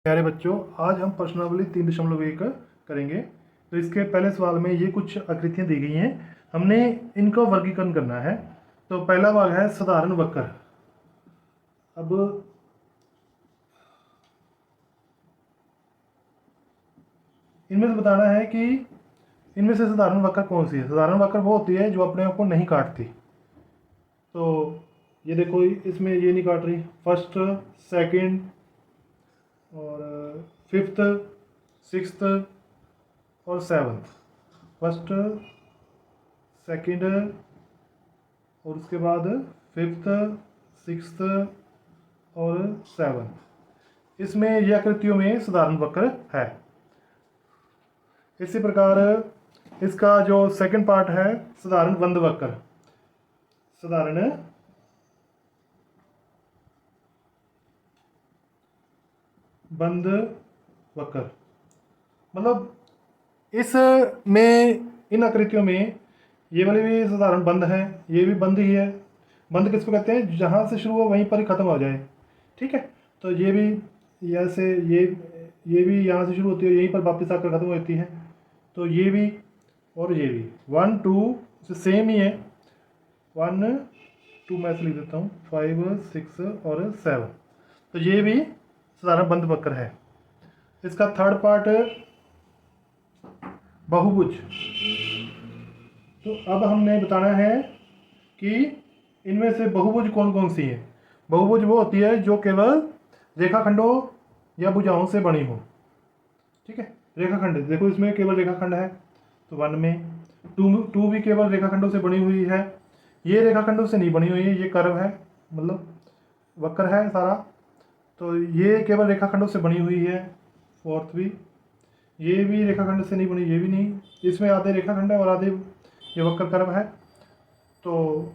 प्यारे बच्चों, आज हम प्रश्नावली 3.1 करेंगे। तो इसके पहले सवाल में ये कुछ आकृतियाँ दी गई हैं, हमने इनका वर्गीकरण करना है। तो पहला भाग है साधारण वक्र। अब इनमें से बताना है कि इनमें से साधारण वक्र कौन सी है। साधारण वक्र वो होती है जो अपने आप को नहीं काटती। तो ये देखो, इसमें ये नहीं काट रही, फर्स्ट, सेकंड और फिफ्थ, सिक्स्थ और सेवन्थ। फर्स्ट, सेकंड और उसके बाद फिफ्थ, सिक्स्थ और सेवन्थ। इसमें ये आकृतियों में साधारण वक्र है। इसी प्रकार इसका जो सेकंड पार्ट है साधारण बंद वक्र। साधारण बंद वक्र मतलब इस में, इन आकृतियों में ये वाली भी साधारण बंद है, ये भी बंद ही है। बंद किसको कहते हैं? जहाँ से शुरू हो वहीं पर ही ख़त्म हो जाए। ठीक है, तो ये भी जैसे ये भी यहाँ से शुरू होती है, यहीं पर वापस आकर ख़त्म हो जाती है। तो ये भी और ये भी 1 2 सेम ही है। 1 2 मैं ऐसे लिख देता हूँ, 5 6 और 7। तो ये भी साधारण बंद वक्र है। इसका थर्ड पार्ट बहुभुज। तो अब हमने बताना है कि इनमें से बहुभुज कौन कौन सी है। बहुभुज वो होती है जो केवल रेखाखंडों या भुजाओं से बनी हो। ठीक है, रेखाखंड देखो, इसमें केवल रेखाखंड है। तो 1 में 2 भी केवल रेखाखंडों से बनी हुई है। ये रेखाखंडों से नहीं बनी हुई है, ये कर्व है, मतलब वक्र है सारा। तो ये केवल रेखाखंडों से बनी हुई है। फोर्थ भी, ये भी रेखाखंड से नहीं बनी, ये भी नहीं। इसमें आधे रेखाखंड है और आधे ये वक्र कर्व है। तो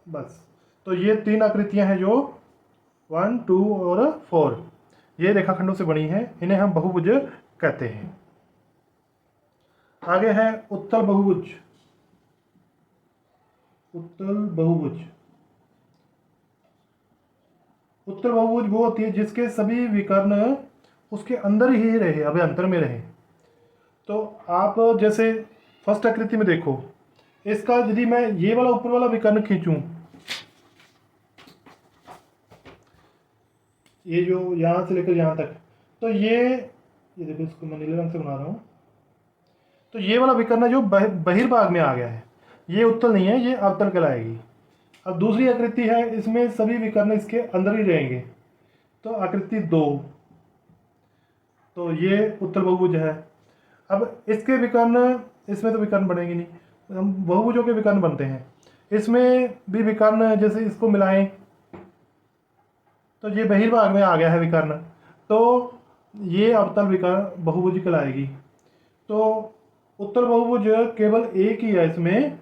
बस, तो ये 3 आकृतियां हैं जो 1 2 और 4, ये रेखाखंडों से बनी है। इन्हें हम बहुभुज कहते हैं। आगे है उत्तल बहुभुज। उत्तल बहुभुज, उत्तल बहुभुज वो होती है जिसके सभी विकर्ण उसके अंदर ही रहे, अभ्यंतर में रहे। तो आप जैसे फर्स्ट आकृति में देखो, इसका यदि मैं ये वाला ऊपर वाला विकर्ण खींचूं, ये जो यहाँ से लेकर यहाँ तक, तो ये देखो, इसको मैं नीले रंग से बना रहा हूँ। तो ये वाला विकर्ण जो बहिर्भाग में आ गया है, ये उत्तल नहीं है, ये अवतल कहलाएगी। अब दूसरी आकृति है, इसमें सभी विकर्ण इसके अंदर ही रहेंगे। तो आकृति 2, तो ये उत्तल बहुभुज है। अब इसके विकर्ण, इसमें तो विकर्ण बनेंगे नहीं, हम बहुभुजों के विकर्ण बनते हैं। इसमें भी विकर्ण जैसे इसको मिलाएं तो ये बहिर्भाग में आ गया है विकर्ण, तो ये अवतल विकर्ण बहुभुज कहलाएगी। तो उत्तल बहुभुज केवल एक ही है, इसमें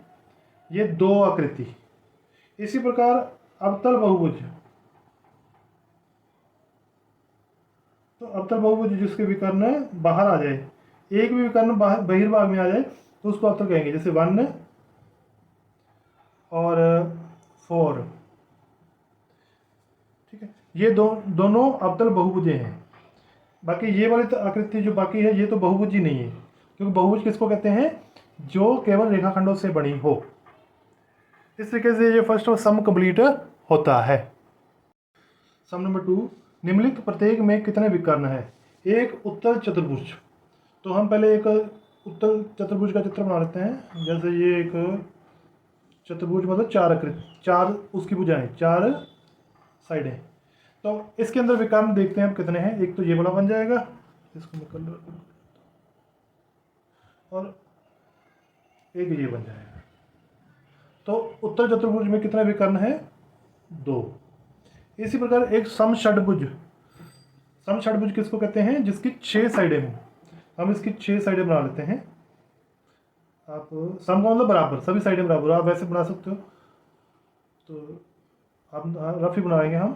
ये 2 आकृति। इसी प्रकार अवतल बहुभुज, तो अवतल बहुभुज जिसके विकर्ण बाहर आ जाए, एक भी विकर्ण बहिर्भाग में आ जाए तो उसको अवतल कहेंगे। जैसे 1 और 4। ठीक है, ये दोनों अवतल बहुभुजें हैं। बाकी ये वाली तो आकृति जो बाकी है, ये तो बहुभुज ही नहीं है, क्योंकि बहुभुज किसको कहते हैं? जो केवल रेखाखंडों से बनी हो। इस तरीके से ये फर्स्ट सम कंप्लीट होता है। सम नंबर 2, निम्नलिखित प्रत्येक में कितने विकर्ण है? एक उत्तल चतुर्भुज। तो हम पहले एक उत्तल चतुर्भुज का चित्र बना लेते हैं। जैसे ये एक चतुर्भुज, मतलब 4 आकृति, 4 उसकी भुजाएं, 4 साइडें। तो इसके अंदर विकर्ण देखते हैं हम कितने हैं। एक तो ये वाला बन जाएगा, इसको मैं कलर, और एक ये बन जाएगा। तो उत्तर चतुर्भुज में कितने विकर्ण हैं? 2। इसी प्रकार एक समषड्भुज। समषड्भुज किसको कहते हैं? जिसकी 6 साइडें हों। हम इसकी 6 साइडें बना लेते हैं। आप सम का मतलब बराबर, सभी साइडें बराबर, आप वैसे बना सकते हो, तो आप रफ ही बनाएंगे हम।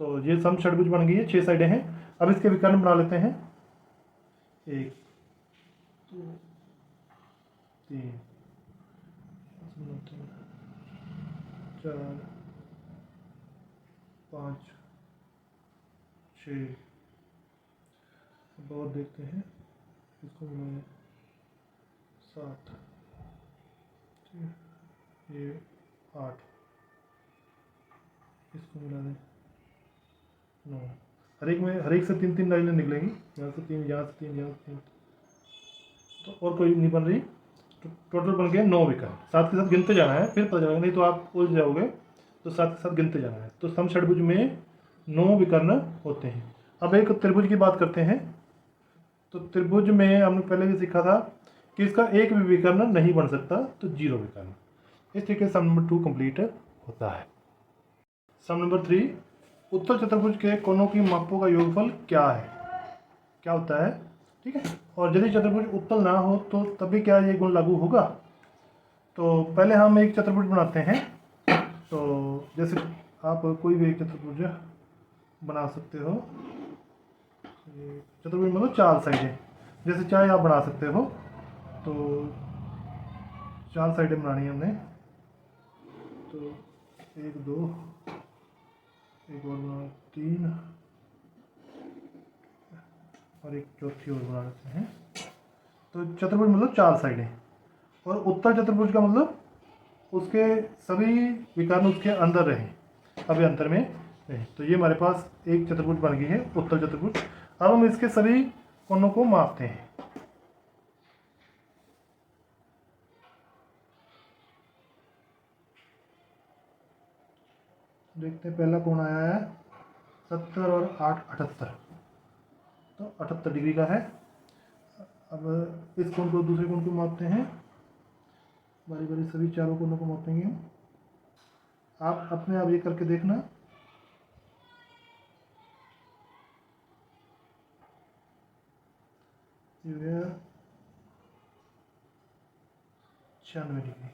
तो ये समषड्भुज बन गई है, 6 साइडें हैं। अब इसके विकर्ण बना लेते हैं। 1 2 3 4 5 6 और देखते हैं इसको मिलाएं 7 ठीक है, ये 8 इसको मिला दें 9। हर एक से 3 लाइनें निकलेंगी, यहाँ से 3 यहाँ से 3 यहाँ से 3, तो और कोई नहीं बन रही। तो टोटल बन गया 9 विकर्ण। साथ के साथ गिनते जाना है, फिर पता चलेगा, नहीं तो आप उलझ जाओगे। तो साथ के साथ गिनते जाना है। तो समषड्भुज में 9 विकर्ण होते हैं। अब एक त्रिभुज की बात करते हैं। तो त्रिभुज में हमने पहले भी सीखा था कि इसका एक भी विकर्ण नहीं बन सकता, तो 0 विकर्ण। इस तरीके से सम नंबर 2 कंप्लीट होता है। सम नंबर 3, उत्तल चतुर्भुज के कोनों की मापों का योगफल क्या है, क्या होता है, ठीक है। और यदि चतुर्भुज उत्तल ना हो तो तभी क्या ये गुण लागू होगा। तो पहले हम एक चतुर्भुज बनाते हैं। तो जैसे आप कोई भी एक चतुर्भुज बना सकते हो। चतुर्भुज मतलब 4 साइडें, जैसे चाहे आप बना सकते हो। तो 4 साइडें बनानी है हमने। तो 1 2 एक और बना 3 और एक चौथी और बना लेते हैं। तो चतुर्भुज मतलब 4 साइडें। और उत्तल चतुर्भुज का मतलब उसके सभी विकर्ण उसके अंदर रहें, अभ्यंतर में रहें। तो ये हमारे पास एक चतुर्भुज बन गई है, उत्तल चतुर्भुज। अब हम इसके सभी कोनों को मापते हैं। देखते हैं पहला कोण आया है 70 और 8 78, तो 78 डिग्री का है। अब इस कोण को दूसरे कोण को मापते हैं, बारी बारी सभी चारों कोनों को मापेंगे हम। आप अपने आप ये करके देखना। ये हो गया 96 डिग्री।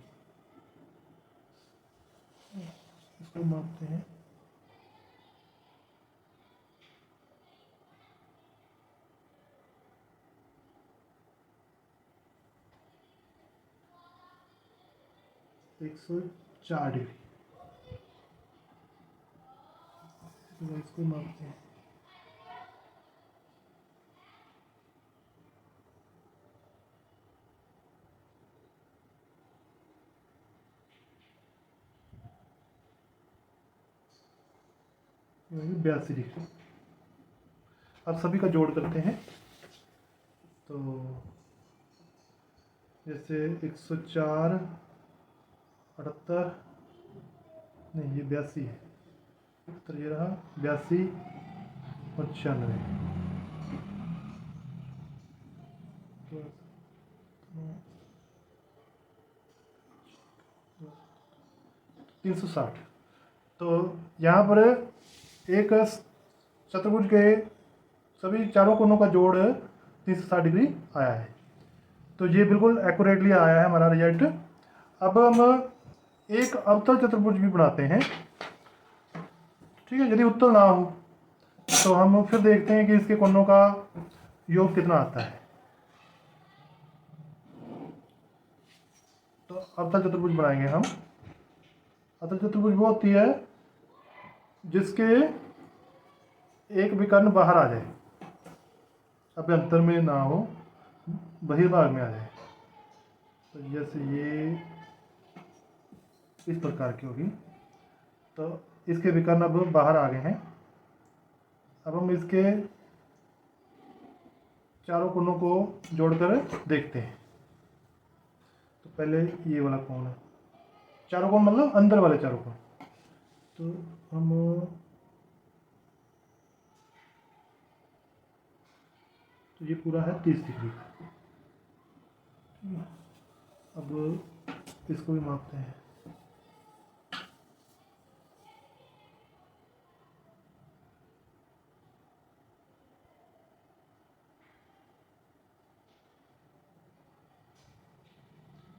इसको मापते हैं। एक 104 डिग्री। इसको मापते हैं। ये 82 डिग्री। अब सभी का जोड़ करते हैं। तो जैसे 104 78, नहीं ये 82 है, उत्तर ये रहा 82 और 96। तो 360। तो यहाँ पर एक चतुर्भुज के सभी चारों कोनों का जोड़ 360 डिग्री आया है। तो ये बिल्कुल एक्यूरेटली आया है हमारा रिजल्ट। अब हम एक अवतल चतुर्भुज भी बनाते हैं, ठीक है। यदि उत्तल ना हो तो हम फिर देखते हैं कि इसके कोनों का योग कितना आता है। तो अवतल चतुर्भुज बनाएंगे हम। अवतल चतुर्भुज वो होती है जिसके एक विकर्ण बाहर आ जाए, अभ्यंतर में ना हो, बहिर्भाग में आ जाए। तो जैसे ये इस प्रकार की होगी। तो इसके विकर्ण अब बाहर आ गए हैं। अब हम इसके चारों कोनों को जोड़कर देखते हैं। तो पहले ये वाला कोण है, चारों कोण मतलब अंदर वाले चारों कोण। तो हम तो ये पूरा है 30 डिग्री। अब इसको भी मापते हैं।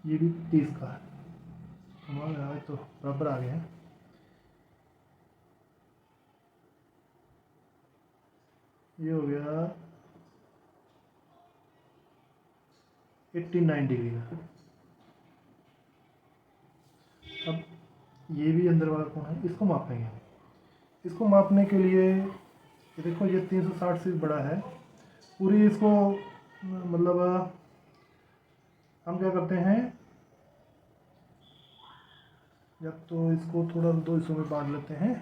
ये भी 30 का है, हमारे यहाँ तो बराबर आ गए हैं। ये हो गया 89 डिग्री का। अब ये भी अंदर वाला कोण है, इसको मापेंगे। इसको मापने के लिए ये देखो, ये 360 से बड़ा है पूरी। इसको मतलब हम क्या करते हैं, या तो इसको थोड़ा दो हिस्सों में बांट लेते हैं।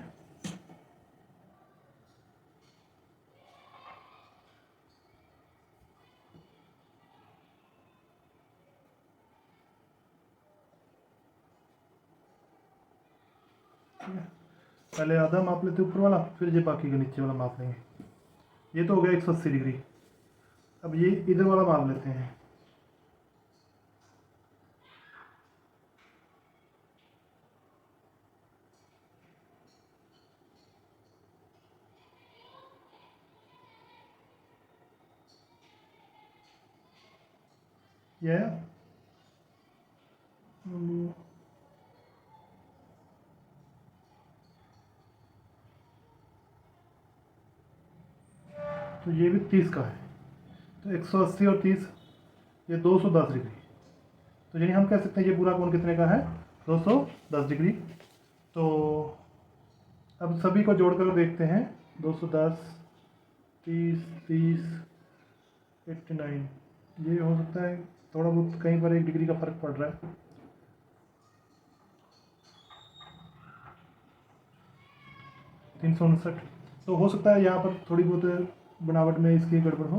पहले आधा माप लेते ऊपर वाला, फिर ये बाकी का नीचे वाला माप लेंगे। ये तो हो गया 180 डिग्री। अब ये इधर वाला माप लेते हैं। ये तो ये भी 30 का है, तो 180 और 30 ये 210 डिग्री। तो यानी हम कह सकते हैं ये पूरा कोण कितने का है, 210 डिग्री। तो अब सभी को जोड़कर देखते हैं, 210, 30, 30, 89, ये हो सकता है थोड़ा बहुत कहीं पर 1 डिग्री का फर्क पड़ रहा है। तीन सौ उनसठ, तो हो सकता है यहाँ पर थोड़ी बहुत बनावट में इसकी गड़बड़ हो।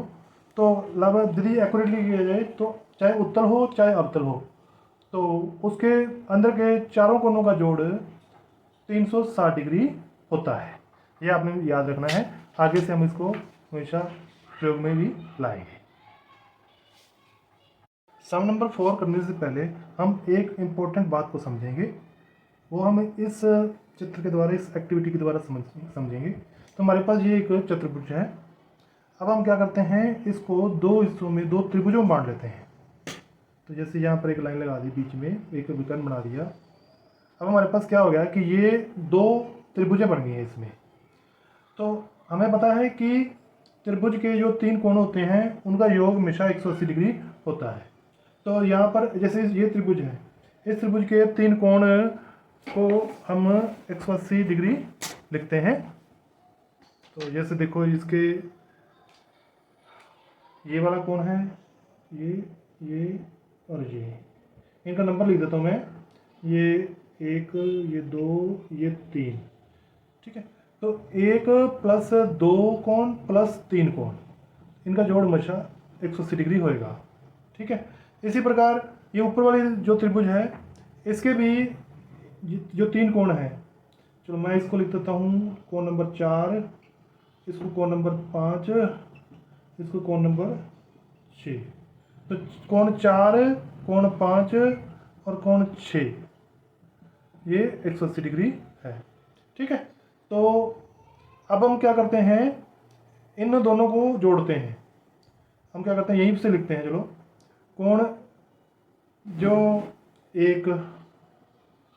तो लगभग यदि एक्यूरेटली किया जाए तो चाहे उत्तल हो चाहे अवतल हो, तो उसके अंदर के चारों कोनों का जोड़ 360 डिग्री होता है। ये आपने याद रखना है, आगे से हम इसको हमेशा प्रयोग में भी लाएंगे। सम नंबर 4 करने से पहले हम एक इम्पोर्टेंट बात को समझेंगे, वो हम इस चित्र के द्वारा, इस एक्टिविटी के द्वारा समझेंगे। तो हमारे पास ये एक चतुर्भुज है। अब हम क्या करते हैं, इसको दो हिस्सों में, दो त्रिभुजों में बांट लेते हैं। तो जैसे यहाँ पर एक लाइन लगा दी, बीच में एक विकर्ण बना दिया। अब हमारे पास क्या हो गया कि ये दो त्रिभुजें बन गई हैं इसमें। तो हमें पता है कि त्रिभुज के जो तीन कोण होते हैं उनका योग हमेशा 180 डिग्री होता है। तो यहाँ पर जैसे ये त्रिभुज है, इस त्रिभुज के तीन कोण को हम 180 डिग्री लिखते हैं। तो जैसे देखो, इसके ये वाला कोण है, ये और ये, इनका नंबर लिख देता हूँ मैं, ये 1, ये 2, ये 3, ठीक है। तो 1 प्लस 2 कोण प्लस 3 कोण, इनका जोड़ हमेशा 180 डिग्री होएगा, ठीक है। इसी प्रकार ये ऊपर वाली जो त्रिभुज है, इसके भी जो तीन कोण हैं, चलो मैं इसको लिख देता हूँ कोण नंबर 4, इसको कोण नंबर 5, इसको कोण नंबर 6। तो कोण 4, कोण 5 और कोण 6, ये 180 डिग्री है, ठीक है। तो अब हम क्या करते हैं, इन दोनों को जोड़ते हैं। हम क्या करते हैं, यहीं से लिखते हैं, चलो, कोण जो 1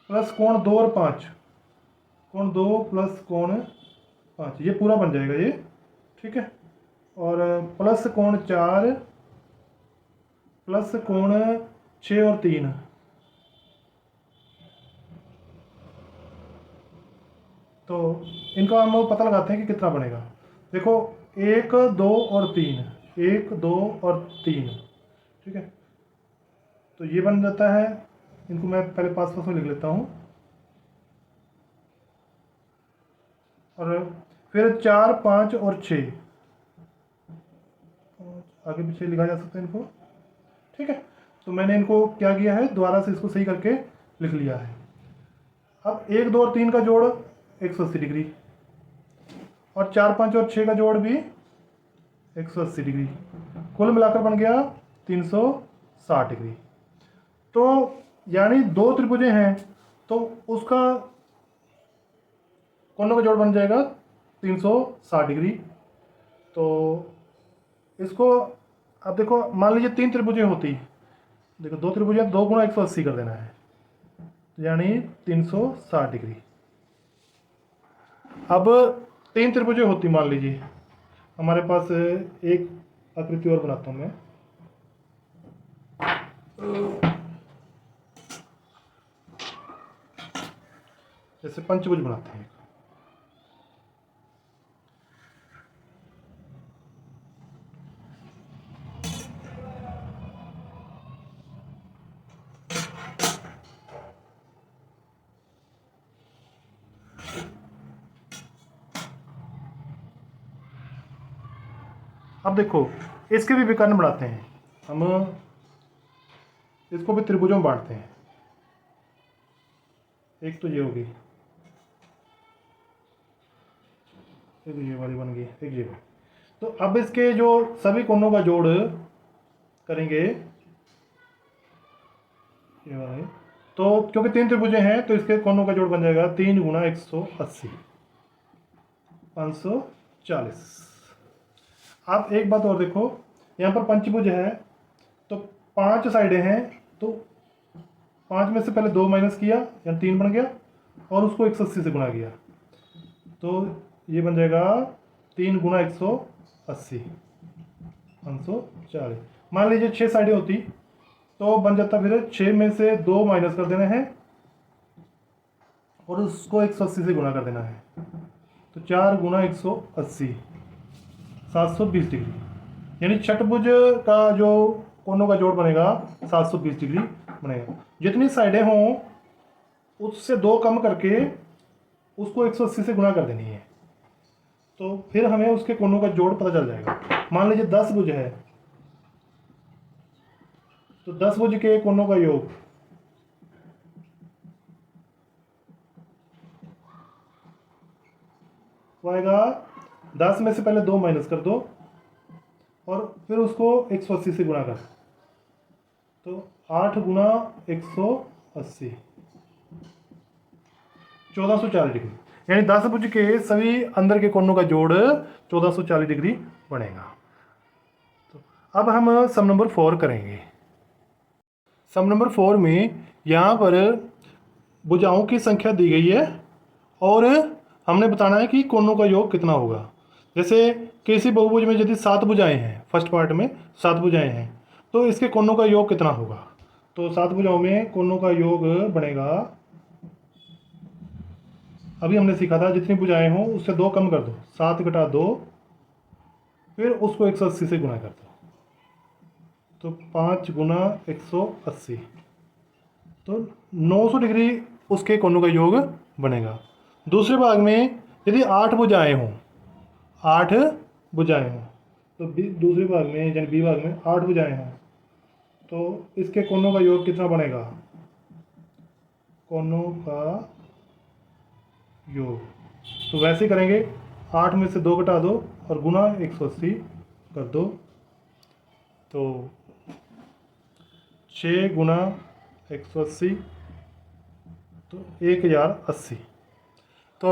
प्लस कोण 2 और 5, कोण 2 प्लस कोण 5, ये पूरा बन जाएगा ये, ठीक है। और प्लस कोण 4 प्लस कोण 6 और 3, तो इनका हम पता लगाते हैं कि कितना बनेगा। देखो, 1, 2 और 3, 1, 2 और 3, ठीक है। तो ये बन जाता है, इनको मैं पहले पास में लिख लेता हूँ। और फिर 4, 5 और 6, आगे पीछे लिखा जा सकता है इनको, ठीक है। तो मैंने इनको क्या किया है, दोबारा से इसको सही करके लिख लिया है। अब 1, 2 और 3 का जोड़ 180 डिग्री, और 4, 5 और 6 का जोड़ भी 180 डिग्री, कुल मिलाकर बन गया 360 डिग्री। तो यानी दो त्रिभुजें हैं, तो उसका कोनों का जोड़ बन जाएगा 360 डिग्री। तो इसको अब देखो, मान लीजिए 3 त्रिभुजें होती, देखो 2 त्रिभुजें, 2 गुणा 180 कर देना है, तो यानी 360 डिग्री। अब 3 त्रिभुजें होती, मान लीजिए हमारे पास, एक आकृति और बनाता हूँ मैं, जैसे पंचभुज बनाते हैं। अब देखो इसके भी विकर्ण बनाते हैं हम, इसको भी त्रिभुजों में बांटते हैं। एक तो ये होगी, एक ये वाली बन गई, एक ये वाली। तो अब इसके जो सभी कोनों का जोड़ करेंगे, ये वाले, तो क्योंकि 3 त्रिभुजें हैं तो इसके कोनों का जोड़ बन जाएगा 3 गुना 180, 540। आप एक बात और देखो, यहाँ पर पंचभुज है तो 5 साइडें हैं, तो 5 में से पहले 2 माइनस किया या 3 बन गया और उसको 180 से गुणा किया, तो ये बन जाएगा 3 गुना 180, 540। मान लीजिए 6 साइडें होती तो बन जाता, फिर 6 में से 2 माइनस कर देना है और उसको 180 से गुणा कर देना है, तो 4 गुना 180, 720 डिग्री। यानी छठभुज का जो कोनों का जोड़ बनेगा 720 डिग्री बनेगा। जितनी साइडें हों उससे 2 कम करके उसको 180 से गुणा कर देनी है, तो फिर हमें उसके कोनों का जोड़ पता चल जाएगा। मान लीजिए 10 भुज है तो 10 भुज के कोनों का योग वो आएगा, 10 में से पहले 2 माइनस कर दो और फिर उसको 180 से गुणा कर, तो 8 गुना 180, 1440 डिग्री। यानी 10 भुज के सभी अंदर के कोनों का जोड़ 1440 डिग्री बनेगा। तो अब हम सम नंबर 4 करेंगे। सम नंबर 4 में यहाँ पर भुजाओं की संख्या दी गई है और हमने बताना है कि कोनों का योग कितना होगा। जैसे किसी बहुभुज में यदि 7 भुजाएं हैं, फर्स्ट पार्ट में 7 भुजाएं हैं, तो इसके कोनों का योग कितना होगा। तो 7 भुजाओं में कोनों का योग बनेगा, अभी हमने सीखा था जितनी भुजाएं हों उससे 2 कम कर दो, 7 घटा 2, फिर उसको 180 से गुणा कर दो, तो 5 गुना 180, तो 900 डिग्री उसके कोनों का योग बनेगा। दूसरे भाग में यदि 8 भुजाएं हों, 8 भुजाएं हों, तो दूसरे भाग में यानी बी भाग में 8 भुजाएं हों, तो इसके कोनों का योग कितना बनेगा, कोनों का योग तो वैसे करेंगे, 8 में से 2 घटा दो और गुना 180 कर दो, तो 6 गुना 180 तो 1080। तो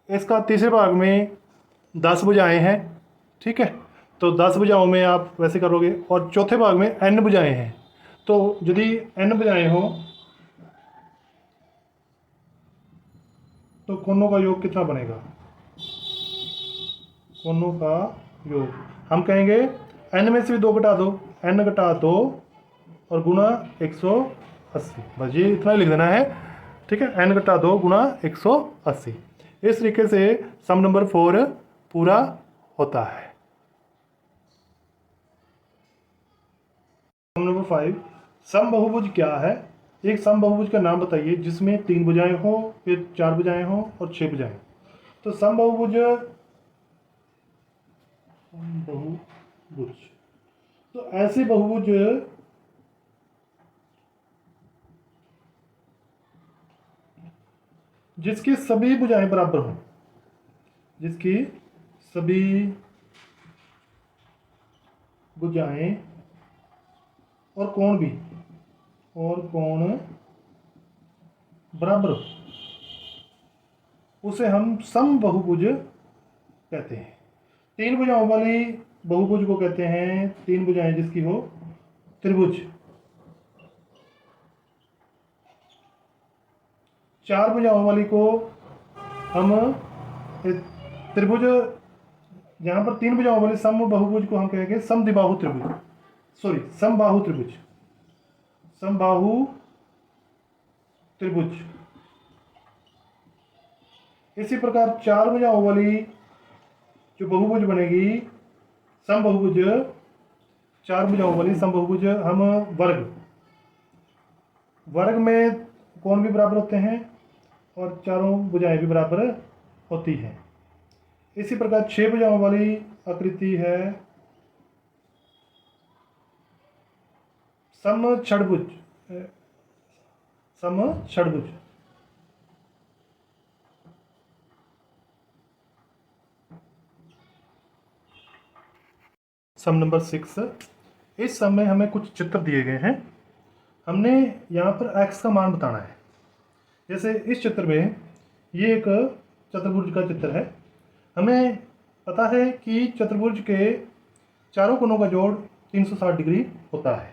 इसका तीसरे भाग में 10 भुजाएं हैं, ठीक है, तो 10 भुजाओं में आप वैसे करोगे, और चौथे भाग में n भुजाएं हैं, तो यदि n भुजाएं हों तो कोनों का योग कितना बनेगा, कोनों का योग हम कहेंगे n में से भी 2 घटा दो, n घटा 2 और गुना 180, बस ये इतना ही लिख देना है, ठीक है, n घटा 2 गुना 180। इस तरीके से सम नंबर 4 पूरा होता है। सम नंबर 5, सम बहुभुज क्या है। एक सम बहुभुज का नाम बताइए जिसमें 3 भुजाएं हो, फिर 4 भुजाएं हो और 6 भुजाएं। तो सम बहुभुज, तो ऐसे बहुभुज जिसकी सभी भुजाएं बराबर हों, जिसकी सभी भुजाएं और कोण भी, और कोण बराबर हो, उसे हम सम बहुभुज कहते हैं। 3 भुजाओं वाली बहुभुज को कहते हैं, 3 भुजाएं जिसकी हो, त्रिभुज। 4 भुजाओं वाली को हम त्रिभुज, यहाँ पर 3 भुजाओं वाली सम बहुभुज को हम कहेंगे समद्विबाहु त्रिभुज, सॉरी समबाहु त्रिभुज, समबाहु त्रिभुज। इसी प्रकार 4 भुजाओं वाली जो बहुभुज बनेगी सम बहुभुज, 4 भुजाओं वाली सम बहुभुज हम वर्ग, वर्ग में कोण भी बराबर होते हैं, और चारों भुजाएं भी बराबर होती हैं। इसी प्रकार 6 भुजाओं वाली आकृति है समषड्भुज। समषड्भुज। सम नंबर 6। इस सम में हमें कुछ चित्र दिए गए हैं। हमने यहाँ पर x का मान बताना है। जैसे इस चित्र में ये एक चतुर्भुज का चित्र है। हमें पता है कि चतुर्भुज के चारों कोनों का जोड़ 360 डिग्री होता है।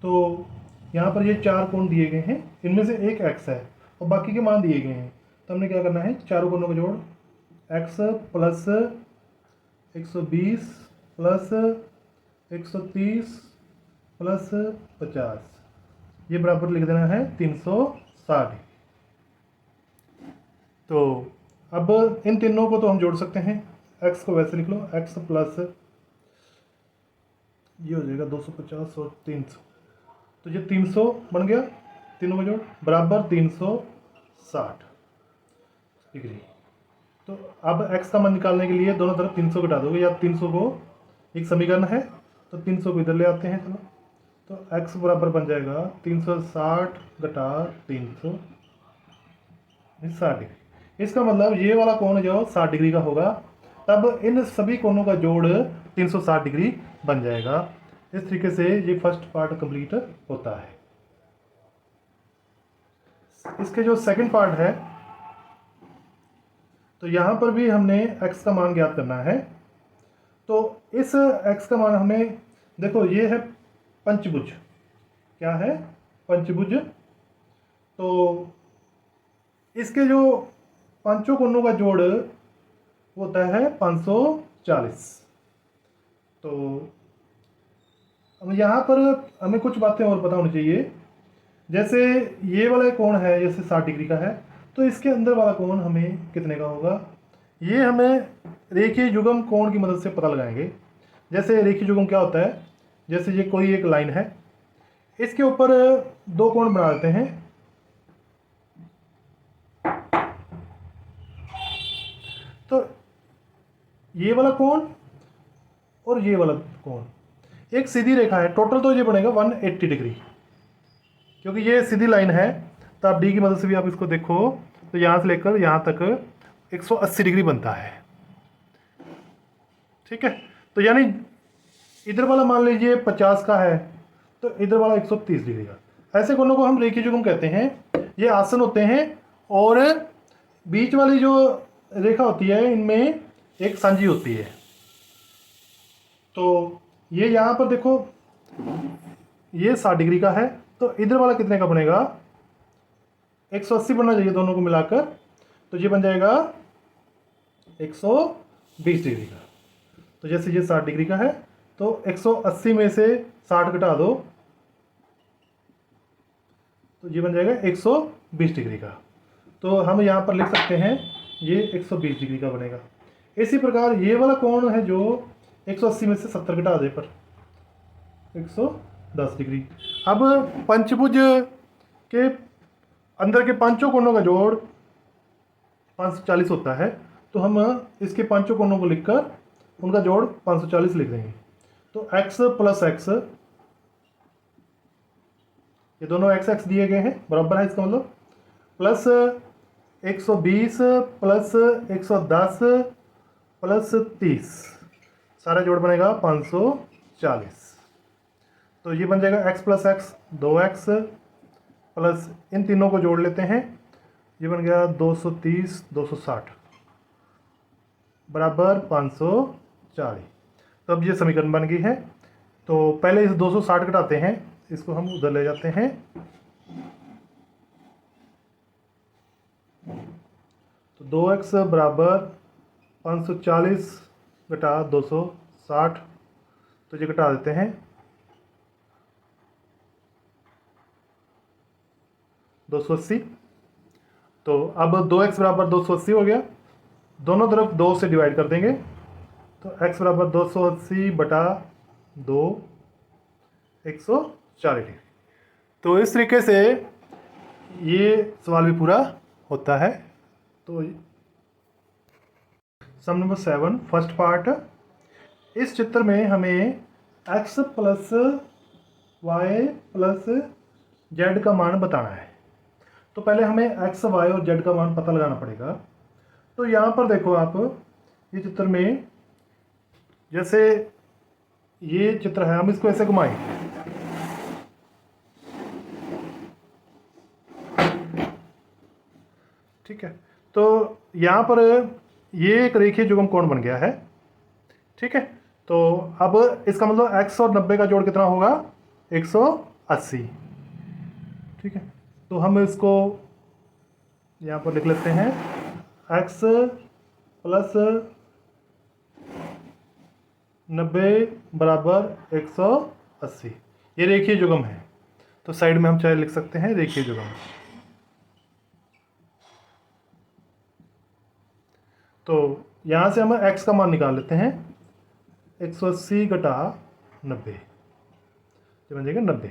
तो यहाँ पर ये 4 कोण दिए गए हैं, इनमें से एक x है और बाकी के मान दिए गए हैं। तो हमने क्या करना है, चारों कोनों का जोड़ x प्लस 120 प्लस 130 प्लस 50, ये बराबर लिख देना है 360। तो अब इन तीनों को तो हम जोड़ सकते हैं। x को वैसे लिख लो, x प्लस ये हो जाएगा 250 और 300, तो ये 300 बन गया, तीनों का जोड़ बराबर 360 डिग्री। तो अब x का मान निकालने के लिए दोनों तरफ 300 घटा दोगे, या 300 को एक समीकरण है तो 300 को इधर ले आते हैं। चलो, तो x बराबर बन जाएगा 360 घटा 300 60 डिग्री। इसका मतलब ये वाला कोण जो 60 डिग्री का होगा, तब इन सभी कोणों का जोड़ 360 डिग्री बन जाएगा। इस तरीके से ये फर्स्ट पार्ट कंप्लीट होता है। इसके जो सेकंड पार्ट है, तो यहाँ पर भी हमने x का मान ज्ञात करना है। तो इस x का मान हमें, देखो ये है पंचभुज। क्या है? पंचभुज। तो इसके जो पांचों कोनों का जोड़ होता है 540। तो अब यहाँ पर हमें कुछ बातें और पता होनी चाहिए। जैसे ये वाला कोण है, जैसे 60 डिग्री का है, तो इसके अंदर वाला कोण हमें कितने का होगा, ये हमें रेखीय युग्म कोण की मदद से पता लगाएंगे। जैसे रेखीय युग्म क्या होता है, जैसे ये कोई एक लाइन है, इसके ऊपर दो कोण बना देते हैं। तो ये वाला कोण और ये वाला कोण एक सीधी रेखा है, टोटल तो ये बनेगा 180 डिग्री, क्योंकि ये सीधी लाइन है। तो आप डी की मदद से भी आप इसको देखो, तो यहाँ से लेकर यहाँ तक 180 डिग्री बनता है। ठीक है, तो यानी इधर वाला मान लीजिए 50 का है, तो इधर वाला 130 डिग्री का। ऐसे कोणों को हम रेखीय युग्म कहते हैं। ये आसन होते हैं और बीच वाली जो रेखा होती है, इनमें एक सांझी होती है। तो ये यहाँ पर देखो, ये 60 डिग्री का है, तो इधर वाला कितने का बनेगा, 180 बनना चाहिए दोनों को मिलाकर। तो ये बन जाएगा 120 डिग्री का। तो जैसे ये 60 डिग्री का है, तो 180 में से 60 घटा दो, तो ये बन जाएगा 120 डिग्री का। तो हम यहाँ पर लिख सकते हैं ये 120 डिग्री का बनेगा। इसी प्रकार ये वाला कोण है जो 180 में से 70 घटा दे पर 110 डिग्री। अब पंचभुज के अंदर के पांचों कोणों का जोड़ 540 होता है, तो हम इसके पांचों कोणों को लिखकर उनका जोड़ 540 लिख देंगे। तो x प्लस x, ये दोनों x दिए गए हैं, बराबर है, इसका मतलब प्लस 120 प्लस 110 प्लस 30, सारा जोड़ बनेगा 540। तो ये बन जाएगा x plus x 2x plus इन तीनों को जोड़ लेते हैं, ये बन गया 230 260 बराबर 540। तो अब ये समीकरण बन गई है। तो पहले इस 260 घटाते हैं, इसको हम उधर ले जाते हैं। तो 2x बराबर 540 घटा 260, तो ये घटा देते हैं 280। तो अब 2x बराबर 280 हो गया, दोनों तरफ 2 से डिवाइड कर देंगे। तो x बराबर 280 बटा 2 140 डिग्री। तो इस तरीके से ये सवाल भी पूरा होता है। तो सम नंबर 7 फर्स्ट पार्ट, इस चित्र में हमें x plus Y plus Z का मान बताना है। तो पहले हमें x, y और z का मान पता लगाना पड़ेगा। तो यहाँ पर देखो आप, ये चित्र में जैसे ये चित्र है, हम इसको ऐसे घुमाएं, ठीक है। तो यहाँ पर ये एक रेखीय युग्म कोण बन गया है, ठीक है। तो अब इसका मतलब x और 90 का जोड़ कितना होगा, 180, ठीक है। तो हम इसको यहाँ पर लिख लेते हैं, x प्लस 90 बराबर 180, ये रेखीय युग्म है। तो साइड में हम चाहे लिख सकते हैं रेखीय युग्म। तो यहाँ से हम x का मान निकाल लेते हैं, 180 घटा 90, जो बन जाएगा 90।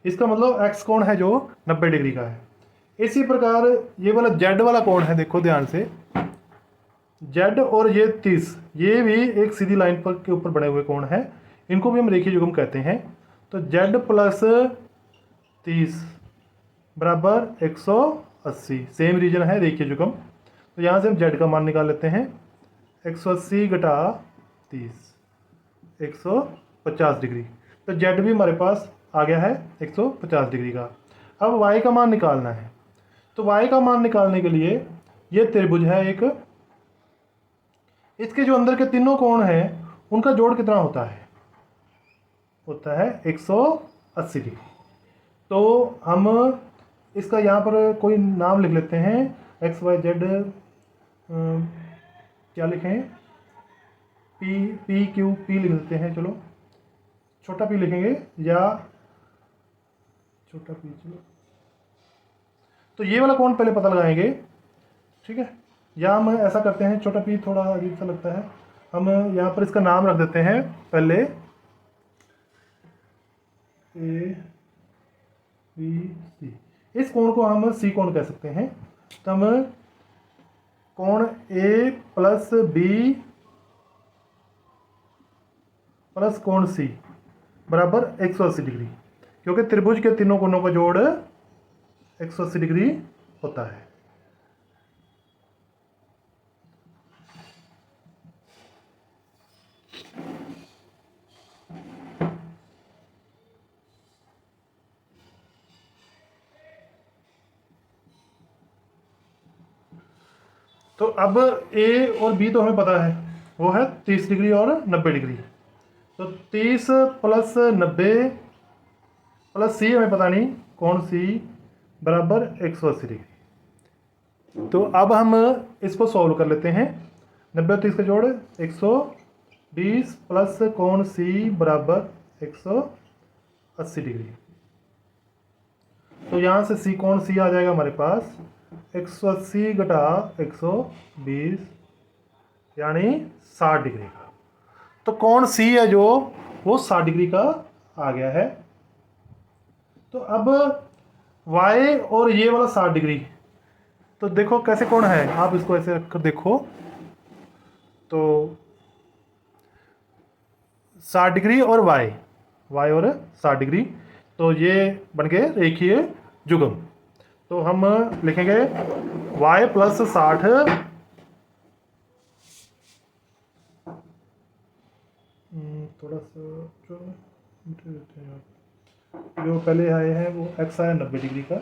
इसका मतलब x कोण है जो 90 डिग्री का है। इसी प्रकार ये वाला z वाला कोण है, देखो ध्यान से, z और ये 30, ये भी एक सीधी लाइन पर के ऊपर बने हुए कोण है, इनको भी हम रेखीय युग्म कहते हैं। तो z प्लस 30 बराबर 180, सेम रीजन है रेखीय युग्म। तो यहाँ से हम z का मान निकाल लेते हैं, 180 घटा 30, 150 डिग्री। तो z भी हमारे पास आ गया है 150 डिग्री का। अब y का मान निकालना है। तो y का मान निकालने के लिए ये त्रिभुज है एक, इसके जो अंदर के तीनों कोण हैं उनका जोड़ कितना होता है, होता है 180 डिग्री। तो हम इसका यहाँ पर कोई नाम लिख लेते हैं, एक्स वाई जेड, क्या लिखें, पी क्यू पी लिख लेते हैं, चलो छोटा पी लिखेंगे या छोटा पी, चलो। तो ये वाला कोण पहले पता लगाएंगे, ठीक है। या हम ऐसा करते हैं, छोटा पी थोड़ा अजीब सा लगता है, हम यहाँ पर इसका नाम रख देते हैं पहले ए बी सी। इस कोण को हम सी कोण कह सकते हैं। तो हम कोण ए प्लस बी प्लस कोण सी बराबर 180 डिग्री, क्योंकि त्रिभुज के तीनों कोणों का जोड़ 180 डिग्री होता है। तो अब ए और बी तो हमें पता है, वो है 30 डिग्री और 90 डिग्री। तो 30 प्लस 90 प्लस सी हमें पता नहीं, कौन सी, बराबर 180 डिग्री। तो अब हम इसको सॉल्व कर लेते हैं। 90 और 30 का जोड़ 120 प्लस कोण सी बराबर 180 डिग्री। तो यहाँ से सी कोण सी आ जाएगा हमारे पास 180 घटा 120, यानी 60 डिग्री का। तो कोण सी है जो वो 60 डिग्री का आ गया है। तो अब y और ये वाला 60 डिग्री, तो देखो कैसे कोण है, आप इसको ऐसे रखकर देखो, तो 60 डिग्री और y और 60 डिग्री, तो ये बन गए रेखीय युग्म। तो हम लिखेंगे y प्लस 60 थोड़ा सा जो पहले आए हैं वो x आया 90 डिग्री का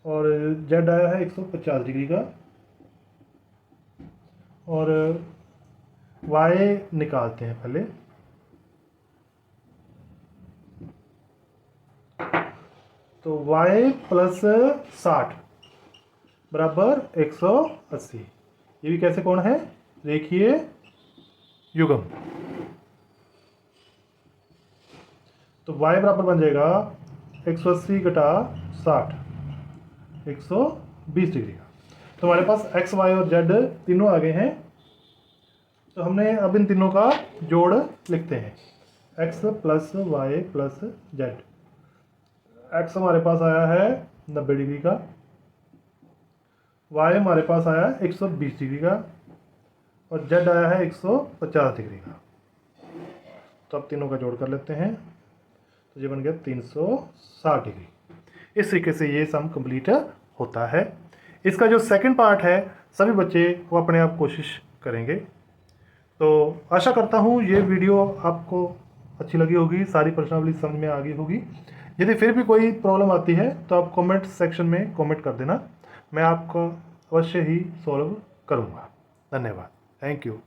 और z आया है 150 डिग्री का, और y निकालते हैं पहले। तो y प्लस 60 बराबर 180, ये भी कैसे कोण है, रेखीय युग्म। तो y बराबर बन जाएगा 180 घटा 60, 120 डिग्री का। तो हमारे पास x, y और z तीनों आ गए हैं। तो हमने अब इन तीनों का जोड़ लिखते हैं, x plus Y plus Z. x हमारे पास आया है 90 डिग्री का, वाई हमारे पास आया है 120 डिग्री का और जेड आया है 150 डिग्री का। तो अब तीनों का जोड़ कर लेते हैं, तो ये बन गया 360 डिग्री। इस तरीके से ये सम कंप्लीट होता है। इसका जो सेकंड पार्ट है सभी बच्चे वो अपने आप कोशिश करेंगे। तो आशा करता हूँ ये वीडियो आपको अच्छी लगी होगी, सारी प्रश्नावली समझ में आ गई होगी। यदि फिर भी कोई प्रॉब्लम आती है तो आप कमेंट सेक्शन में कमेंट कर देना, मैं आपको अवश्य ही सॉल्व करूँगा। धन्यवाद, थैंक यू।